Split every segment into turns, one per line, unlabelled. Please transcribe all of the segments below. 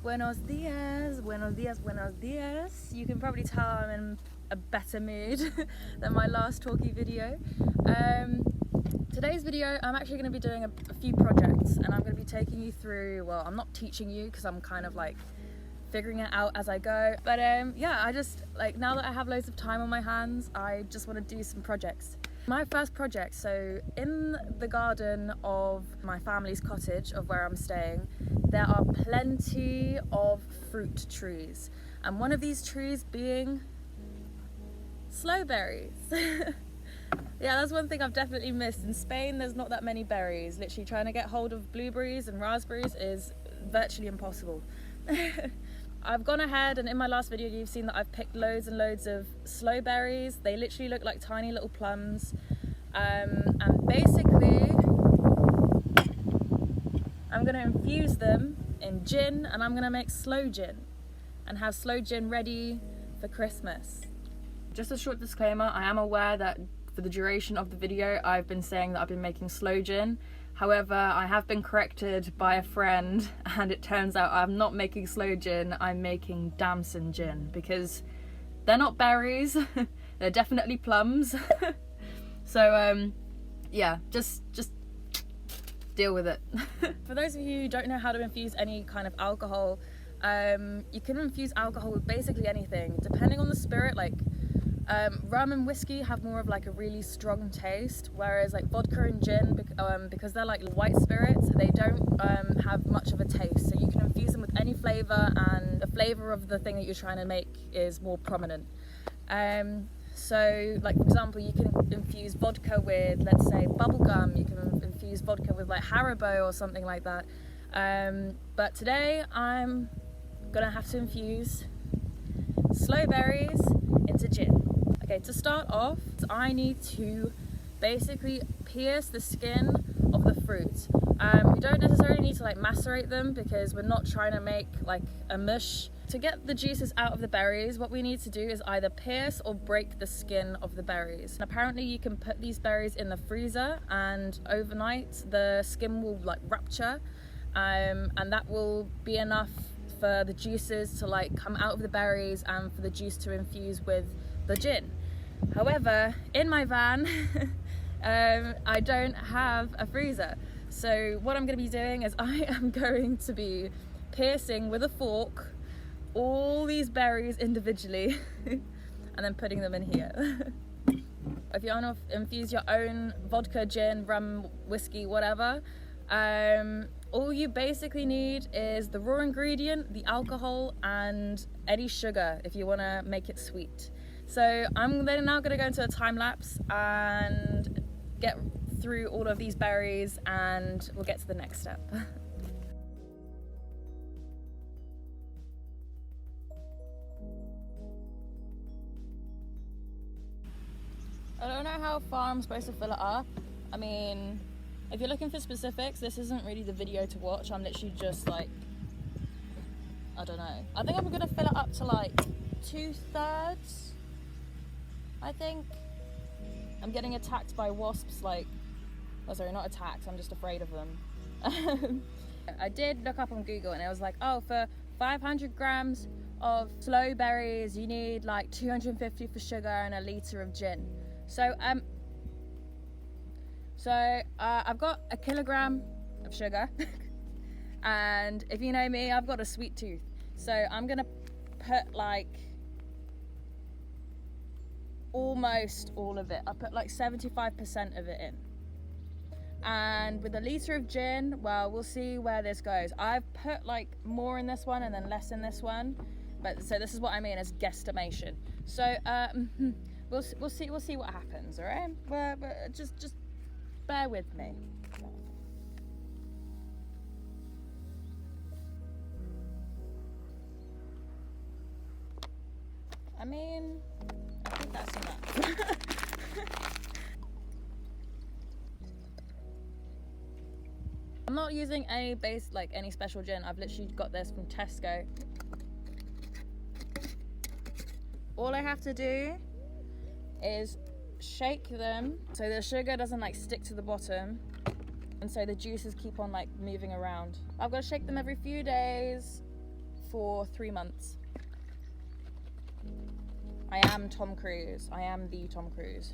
Buenos dias, buenos dias, buenos dias. You can probably tell I'm in a better mood than my last talkie video. Today's video, I'm actually going to be doing a few projects, and I'm going to be taking you through, well, I'm not teaching you because I'm kind of like figuring it out as I go, but yeah, I just like, now that I have loads of time on my hands, I just want to do some projects. My first project, so in the garden of my family's cottage of where I'm staying, there are plenty of fruit trees, and one of these trees being sloe berries. Yeah, that's one thing I've definitely missed. In Spain, there's not that many berries. Literally trying to get hold of blueberries and raspberries is virtually impossible. I've gone ahead, and in my last video you've seen that I've picked loads and loads of sloe berries. They literally look like tiny little plums, and basically I'm going to infuse them in gin, and I'm going to make sloe gin and have sloe gin ready for Christmas. Just a short disclaimer, I am aware that for the duration of the video I've been saying that I've been making sloe gin. However, I have been corrected by a friend, and it turns out I'm not making sloe gin, I'm making damson gin, because they're not berries, they're definitely plums. So yeah, just deal with it. For those of you who don't know how to infuse any kind of alcohol, you can infuse alcohol with basically anything, depending on the spirit. Like rum and whiskey have more of like a really strong taste, whereas like vodka and gin, because they're like white spirits, they don't have much of a taste. So you can infuse them with any flavour, and the flavour of the thing that you're trying to make is more prominent. So like for example, you can infuse vodka with, let's say, bubblegum. You can infuse vodka with like Haribo or something like that. But today I'm gonna have to infuse sloe berries into gin. Okay, to start off, I need to basically pierce the skin of the fruit. You don't necessarily need to like macerate them, because we're not trying to make like a mush. To get the juices out of the berries, what we need to do is either pierce or break the skin of the berries. And apparently you can put these berries in the freezer, and overnight the skin will like rupture, and that will be enough for the juices to like come out of the berries and for the juice to infuse with the gin. However, in my van I don't have a freezer, so what I'm going to be doing is I am going to be piercing with a fork all these berries individually and then putting them in here. If you want to infuse your own vodka, gin, rum, whiskey, whatever, all you basically need is the raw ingredient, the alcohol, and any sugar if you want to make it sweet. So I'm then now going to go into a time lapse and get through all of these berries, and we'll get to the next step. I don't know how far I'm supposed to fill it up. I mean, if you're looking for specifics, this isn't really the video to watch. I'm literally just like, I don't know. I think I'm gonna fill it up to like 2/3. I think. I'm getting attacked by wasps, like, oh sorry, not attacked, I'm just afraid of them. I did look up on Google, and it was like, oh, for 500 grams of sloe berries, you need like 250 for sugar and a litre of gin. So I've got a kilogram of sugar and if you know me, I've got a sweet tooth, so I'm gonna put like almost all of it. I put like 75% of it in, and with a litre of gin, well, we'll see where this goes. I've put like more in this one and then less in this one, but so this is what I mean as guesstimation. So we'll see what happens, all right? But just bear with me. I mean, I think that's enough. I'm not using any special gin. I've literally got this from Tesco. All I have to do is shake them so the sugar doesn't like stick to the bottom, and so the juices keep on like moving around. I've got to shake them every few days for 3 months. I am Tom Cruise. I am the Tom Cruise.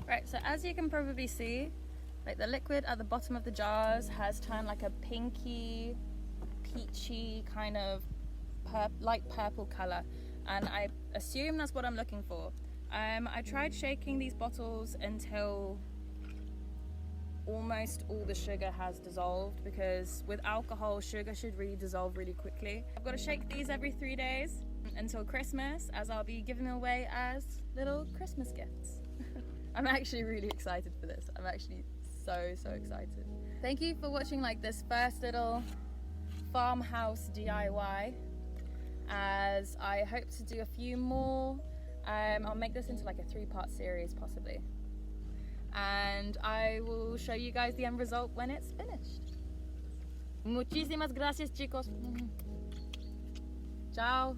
Right, so as you can probably see, like the liquid at the bottom of the jars has turned like a pinky, peachy kind of light purple color, and I assume that's what I'm looking for. I tried shaking these bottles until almost all the sugar has dissolved, because with alcohol, sugar should really dissolve really quickly. I've got to shake these every 3 days until Christmas, as I'll be giving them away as little Christmas gifts. I'm actually really excited for this. I'm actually so excited. Thank you for watching like this first little farmhouse DIY, as I hope to do a few more. I'll make this into like a 3-part series possibly, and I will show you guys the end result when it's finished. Muchísimas gracias, chicos. Ciao.